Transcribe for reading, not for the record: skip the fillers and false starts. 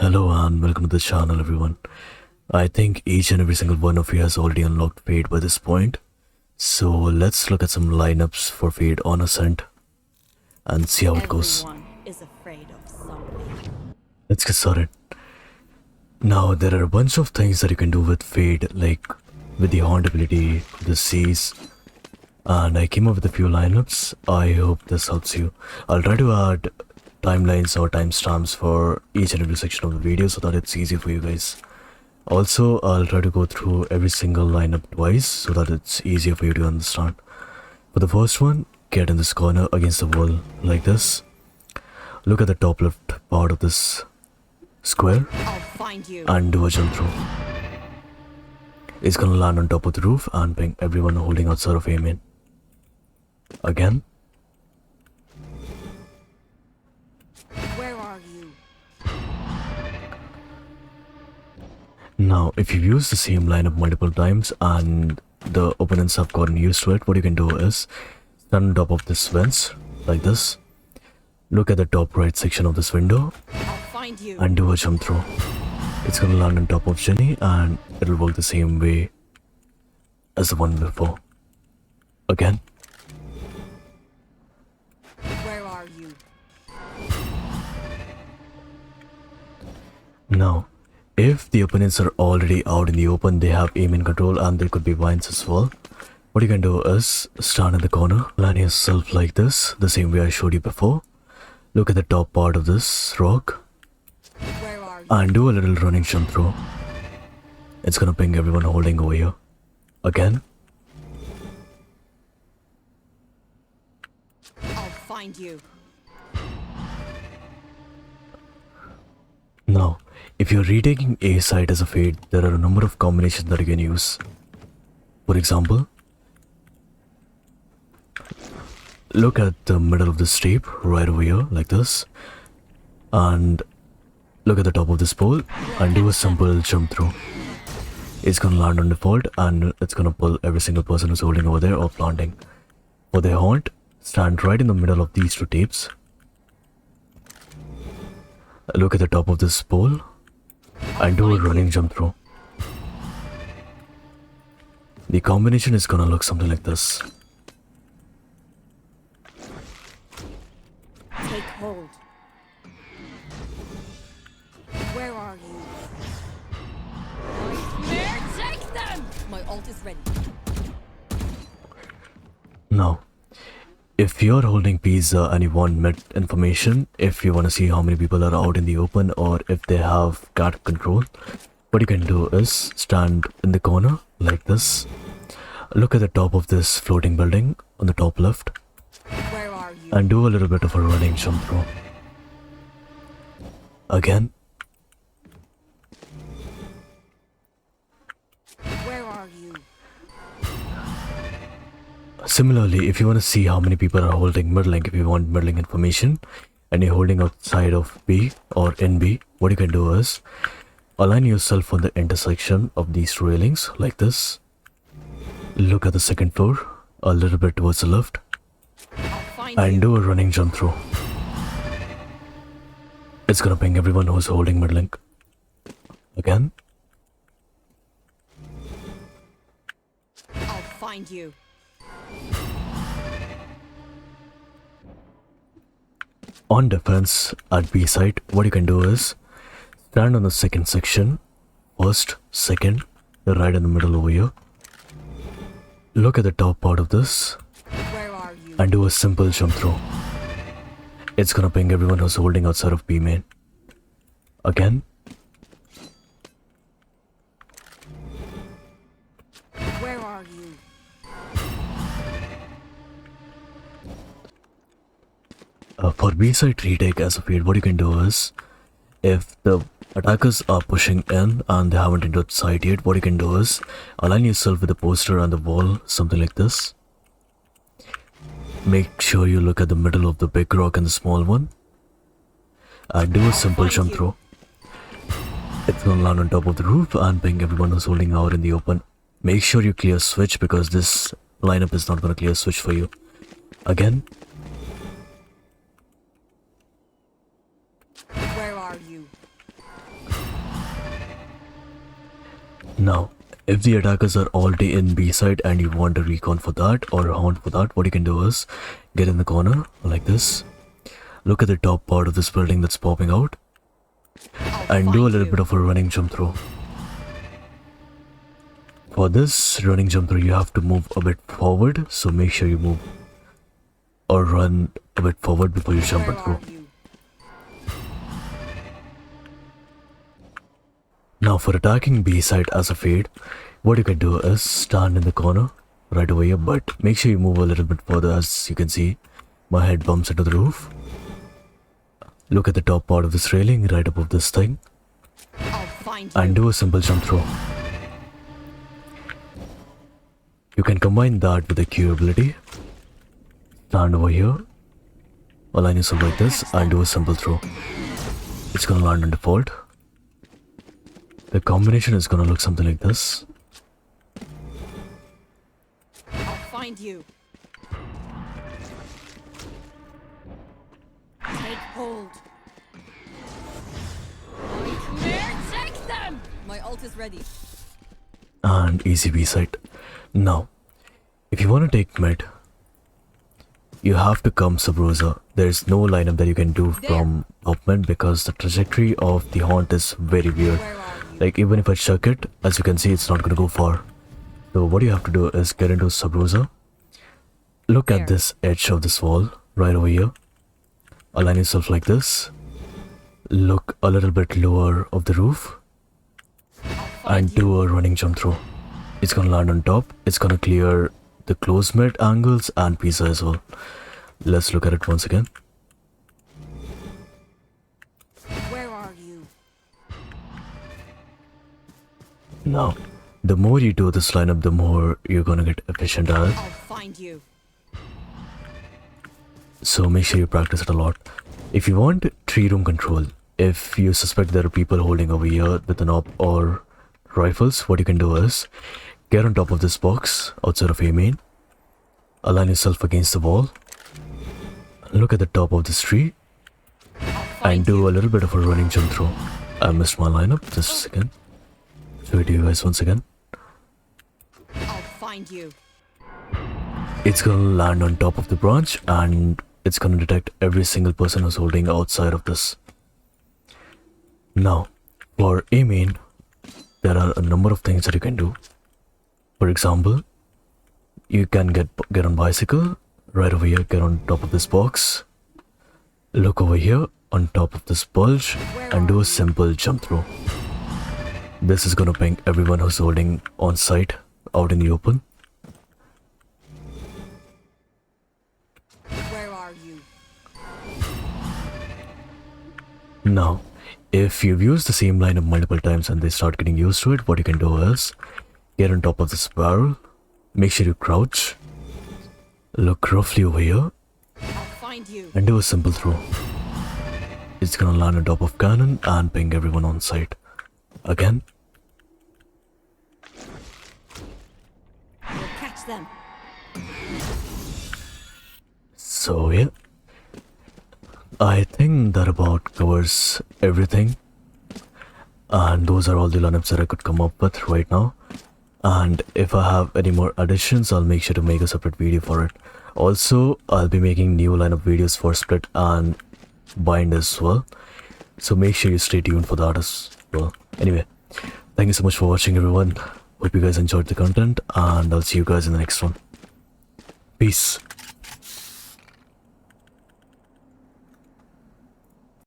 Hello and welcome to the channel everyone. I think each and every single one of you has already unlocked Fade by this point. So let's look at some lineups for Fade on Ascent and see how it goes. Everyone is afraid of something. Let's get started. Now there are a bunch of things that you can do with Fade, like with the Haunt ability, the Seize, and I came up with a few lineups. I hope this helps you. I'll try to add timelines or timestamps for each and every section of the video so that it's easy for you guys. Also, I'll try to go through every single lineup twice so that it's easier for you to understand. For the first one, get in this corner against the wall like this. Look at the top left part of this square I'll find you. and do a jump through. It's gonna land on top of the roof and ping everyone holding outside of aim in. Again. Where are you? Now, if you've used the same lineup multiple times and the opponents have gotten used to it, what you can do is stand on top of this vents like this. Look at the top right section of this window I'll find you. and do a jump through. It's gonna land on top of Jenny and it'll work the same way as the one before. Again. Where are you? Now, if the opponents are already out in the open, they have aim in control and there could be vines as well. What you can do is stand in the corner, land yourself like this, the same way I showed you before. Look at the top part of this rock Where are you? and do a little running jump through. It's gonna ping everyone holding over here. Again. I'll find you. Now, if you're retaking A Site as a Fade, there are a number of combinations that you can use. For example, look at the middle of this tape right over here like this and look at the top of this pole and do a simple jump through. It's gonna land on default and it's gonna pull every single person who's holding over there or planting. For the haunt, stand right in the middle of these two tapes. Look at the top of this pole and do a running jump through. The combination is gonna look something like this. Take hold. Where are you? Nightmare, take them! My ult is ready. Now, if you're holding pizza and you want mid information, if you want to see how many people are out in the open or if they have cat control, what you can do is stand in the corner like this. Look at the top of this floating building on the top left Where are you? and do a little bit of a running jump through. Again. Where are you? Similarly, if you want to see how many people are holding mid link, if you want mid link information and you're holding outside of B or in B, what you can do is align yourself on the intersection of these two railings like this. Look at the second floor a little bit towards the left I'll find and you. do a running jump through. It's gonna ping everyone who's holding mid link. Again. I'll find you. On defense at B site, what you can do is stand on the second section, first, second, right in the middle over here. Look at the top part of this Where are you? and do a simple jump through. It's gonna ping everyone who's holding outside of B main. Again. Where are you? For B site retake as a Fade, what you can do is if the attackers are pushing in and they haven't entered site yet, what you can do is align yourself with the poster on the wall, something like this. Make sure you look at the middle of the big rock and the small one and do a simple jump through. It's gonna land on top of the roof and ping everyone who's holding out in the open. Make sure you clear switch because this lineup is not gonna clear switch for you. Again. Where are you? Now, if the attackers are already in B site and you want a recon for that or a haunt for that, what you can do is get in the corner like this. Look at the top part of this building that's popping out and do a little bit of a running jump through. For this running jump through, you have to move a bit forward, so make sure you move or run a bit forward before you jump it through. Now for attacking B site as a fade, what you can do is stand in the corner right over here, but make sure you move a little bit further. As you can see, my head bumps into the roof. Look at the top part of this railing right above this thing and do a simple jump through. You can combine that with the Q ability. Stand over here, align yourself like this and do a simple throw. It's gonna land on default. The combination is gonna look something like this. I'll find you. Take hold. Take them! My ult is ready. And easy B site. Now, if you wanna take mid, you have to come sub Rosa. There's no lineup that you can do from top mid because the trajectory of the haunt is very weird. Like even if I chuck it, as you can see, it's not gonna go far. So what you have to do is get into sub Rosa. Look at this edge of this wall right over here. Align yourself like this. Look a little bit lower of the roof and do a running jump through. It's gonna land on top. It's gonna clear the close mid angles and pizza as well. Let's look at it once again. Where are you? Now, the more you do this lineup, the more you're gonna get efficient at it. I'll find you. So make sure you practice it a lot. If you want 3-room control, if you suspect there are people holding over here with an op or rifles, what you can do is get on top of this box outside of A main, align yourself against the wall, look at the top of this tree and do a little bit of a running jump through. I missed my lineup, just a second. Show it to you guys once again. I'll find you. It's gonna land on top of the branch and it's gonna detect every single person who's holding outside of this. Now, for A main, there are a number of things that you can do. For example, you can get on bicycle right over here, get on top of this box, look over here on top of this bulge and do a simple jump through. This is gonna ping everyone who's holding on site out in the open. Where are you? Now, if you've used the same lineup multiple times and they start getting used to it, what you can do is get on top of this barrel, make sure you crouch, look roughly over here I'll find you. and do a simple throw. It's gonna land on top of cannon and ping everyone on site. Again. We'll catch them. So yeah, I think that about covers everything. And those are all the lineups that I could come up with right now. And if I have any more additions, I'll make sure to make a separate video for it. Also, I'll be making new lineup videos for split and bind as well. So make sure you stay tuned for that as well. Anyway, thank you so much for watching everyone. Hope you guys enjoyed the content and I'll see you guys in the next one. Peace.